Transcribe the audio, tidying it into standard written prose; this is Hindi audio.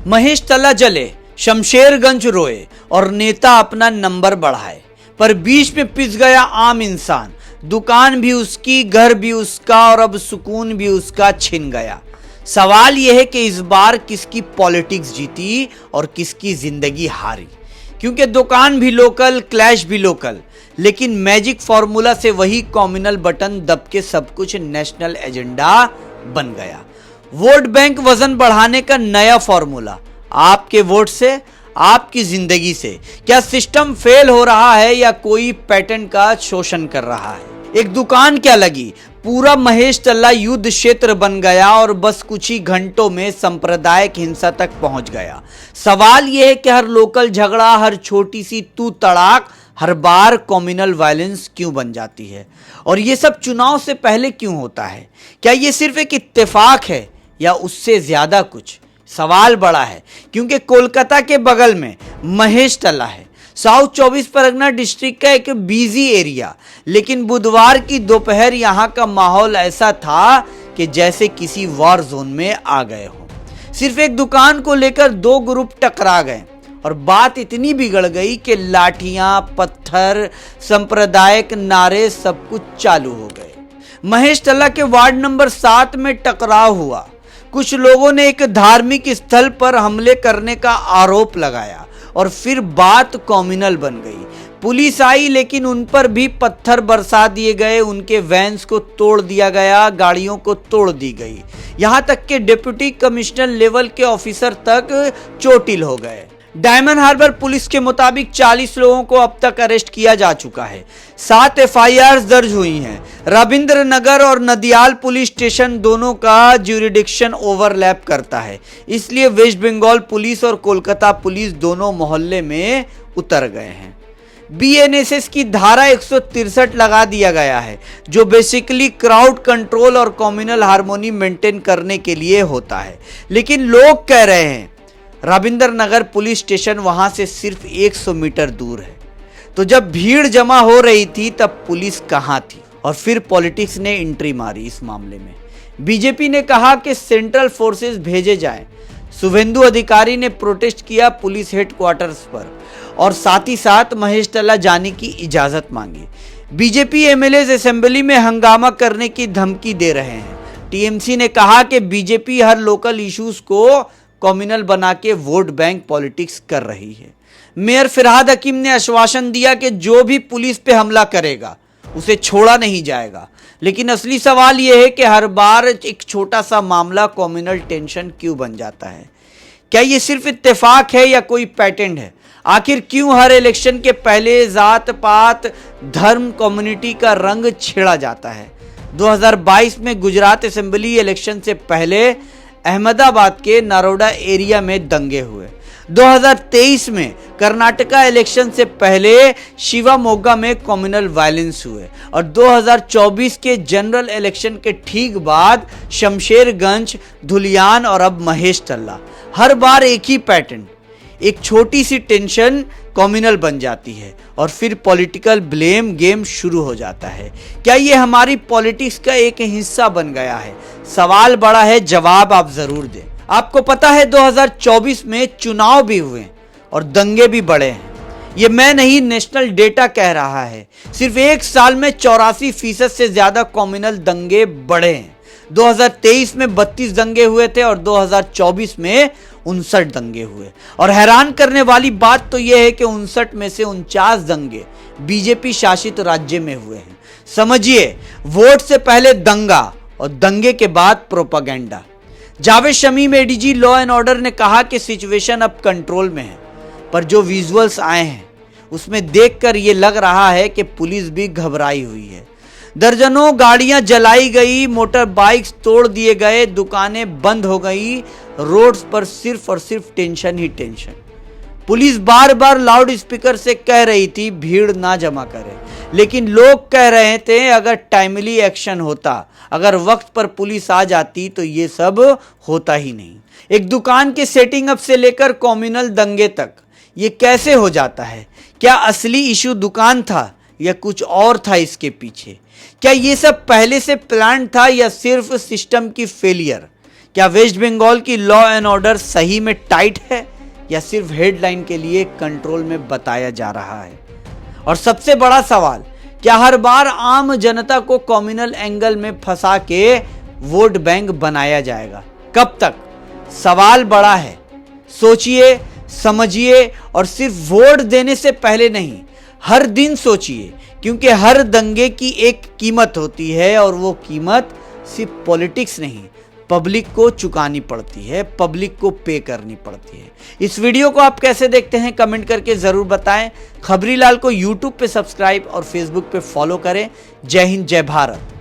महेश तला जले, शमशेरगंज रोए और नेता अपना नंबर बढ़ाए, पर बीच में पिस गया आम इंसान। दुकान भी उसकी, घर भी उसका और अब सुकून भी उसका छिन गया। सवाल यह है कि इस बार किसकी पॉलिटिक्स जीती और किसकी जिंदगी हारी, क्योंकि दुकान भी लोकल, क्लैश भी लोकल, लेकिन मैजिक फॉर्मूला से वही कॉम्युनल बटन दब के सब कुछ नेशनल एजेंडा बन गया। वोट बैंक वजन बढ़ाने का नया फॉर्मूला, आपके वोट से, आपकी जिंदगी से। क्या सिस्टम फेल हो रहा है या कोई पैटर्न का शोषण कर रहा है? एक दुकान क्या लगी, पूरा महेश तल्ला युद्ध क्षेत्र बन गया और बस कुछ ही घंटों में सांप्रदायिक हिंसा तक पहुंच गया। सवाल यह है कि हर लोकल झगड़ा, हर छोटी सी तू तड़ाक हर बार कम्युनल वायलेंस क्यों बन जाती है? और ये सब चुनाव से पहले क्यों होता है? क्या ये सिर्फ एक इत्तेफाक है या उससे ज्यादा कुछ? सवाल बड़ा है, क्योंकि कोलकाता के बगल में महेश तला है, साउथ 24 परगना डिस्ट्रिक्ट का एक बिजी एरिया, लेकिन बुधवार की दोपहर यहां का माहौल ऐसा था कि जैसे किसी वॉर जोन में आ गए हो। सिर्फ एक दुकान को लेकर दो ग्रुप टकरा गए और बात इतनी बिगड़ गई कि लाठियां, पत्थर, सांप्रदायिक नारे सब कुछ चालू हो गए। महेश तला के वार्ड नंबर 7 में टकराव हुआ। कुछ लोगों ने एक धार्मिक स्थल पर हमले करने का आरोप लगाया और फिर बात कम्युनल बन गई। पुलिस आई, लेकिन उन पर भी पत्थर बरसा दिए गए, उनके वैन्स को तोड़ दिया गया, गाड़ियों को तोड़ दी गई, यहां तक कि डिप्टी कमिश्नर लेवल के ऑफिसर तक चोटिल हो गए। डायमंड हार्बर पुलिस के मुताबिक 40 लोगों को अब तक अरेस्ट किया जा चुका है। 7 एफआईआर दर्ज हुई हैं। रविंद्र नगर और नदियाल पुलिस स्टेशन दोनों का ज्यूरिडिक्शन ओवरलैप करता है, इसलिए वेस्ट बंगाल पुलिस और कोलकाता पुलिस दोनों मोहल्ले में उतर गए हैं। बीएनएसएस की धारा 163 लगा दिया गया है, जो बेसिकली क्राउड कंट्रोल और कम्युनल हार्मोनी मेंटेन करने के लिए होता है। लेकिन लोग कह रहे हैं रविंद्र नगर पुलिस स्टेशन वहां से सिर्फ 100 मीटर दूर है, तो जब भीड़ जमा हो रही थी तब पुलिस कहां थी? और फिर पॉलिटिक्स ने एंट्री मारी इस मामले में। बीजेपी ने कहा कि सेंट्रल फोर्सेस भेजे जाएं। शुभेंदु अधिकारी ने प्रोटेस्ट किया पुलिस हेडक्वार्टर्स पर और साथ ही साथ महेश तला जाने की इजाजत मांगी। बीजेपी एमएलए असेंबली में हंगामा करने की धमकी दे रहे हैं। टीएमसी ने कहा कि बीजेपी हर लोकल इश्यूज को कम्युनल बना के वोट बैंक पॉलिटिक्स कर रही है। मेयर फिरहाद हकीम ने आश्वासन दिया कि जो भी पुलिस पे हमला करेगा उसे छोड़ा नहीं जाएगा। लेकिन असली सवाल यह है कि हर बार एक छोटा सा मामला कम्युनल टेंशन क्यों बन जाता है? क्या ये सिर्फ इत्तेफाक है या कोई पैटर्न है? आखिर क्यों हर इलेक्शन के पहले जात पात, धर्म, कम्युनिटी का रंग छेड़ा जाता है? 2022 में गुजरात असेंबली इलेक्शन से पहले अहमदाबाद के नारोडा एरिया में दंगे हुए। 2023 में कर्नाटका इलेक्शन से पहले शिवमोगा में कम्युनल वायलेंस हुए और 2024 के जनरल इलेक्शन के ठीक बाद शमशेरगंज, धुलियान और अब महेश तल्ला। हर बार एक ही पैटर्न, एक छोटी सी टेंशन कम्युनल बन जाती है और फिर पॉलिटिकल ब्लेम गेम शुरू हो जाता है। क्या ये हमारी पॉलिटिक्स का एक हिस्सा बन गया है? सवाल बड़ा है, जवाब आप जरूर दें। आपको पता है 2024 में चुनाव भी हुए और दंगे भी बढ़े हैं। ये मैं नहीं, नेशनल डेटा कह रहा है। सिर्फ एक साल में 84% से ज्यादा कम्युनल दंगे बढ़े हैं। 2023 में 32 दंगे हुए थे और 2024 में 59 दंगे हुए। और हैरान करने वाली बात तो यह है कि 59 में से 49 दंगे बीजेपी शासित राज्य में हुए हैं। समझिए, वोट से पहले दंगा और दंगे के बाद propaganda. Javed Shamim ADG law and order ने कहा कि सिचुएशन अब कंट्रोल में है, पर जो विजुअल्स आए हैं उसमें देखकर यह लग रहा है कि पुलिस भी घबराई हुई है। दर्जनों गाड़ियां जलाई गई, मोटर बाइक्स तोड़ दिए गए, दुकानें बंद हो गई, रोड्स पर सिर्फ और सिर्फ टेंशन ही टेंशन। पुलिस बार बार लाउड स्पीकर से कह रही थी भीड़ ना जमा करे, लेकिन लोग कह रहे थे अगर टाइमली एक्शन होता, अगर वक्त पर पुलिस आ जाती तो ये सब होता ही नहीं। एक दुकान के सेटिंग अप से लेकर कम्युनल दंगे तक ये कैसे हो जाता है? क्या असली इशू दुकान था या कुछ और था इसके पीछे? क्या ये सब पहले से प्लान था या सिर्फ सिस्टम की फेलियर? क्या वेस्ट बंगाल की लॉ एंड ऑर्डर सही में टाइट है या सिर्फ हेडलाइन के लिए कंट्रोल में बताया जा रहा है? और सबसे बड़ा सवाल, क्या हर बार आम जनता को कम्युनल एंगल में फंसा के वोट बैंक बनाया जाएगा? कब तक? सवाल बड़ा है। सोचिए, समझिए और सिर्फ वोट देने से पहले नहीं, हर दिन सोचिए, क्योंकि हर दंगे की एक कीमत होती है और वो कीमत सिर्फ पॉलिटिक्स नहीं, पब्लिक को चुकानी पड़ती है, पब्लिक को पे करनी पड़ती है। इस वीडियो को आप कैसे देखते हैं कमेंट करके जरूर बताएं। खबरीलाल को यूट्यूब पे सब्सक्राइब और फेसबुक पे फॉलो करें। जय हिंद, जय भारत।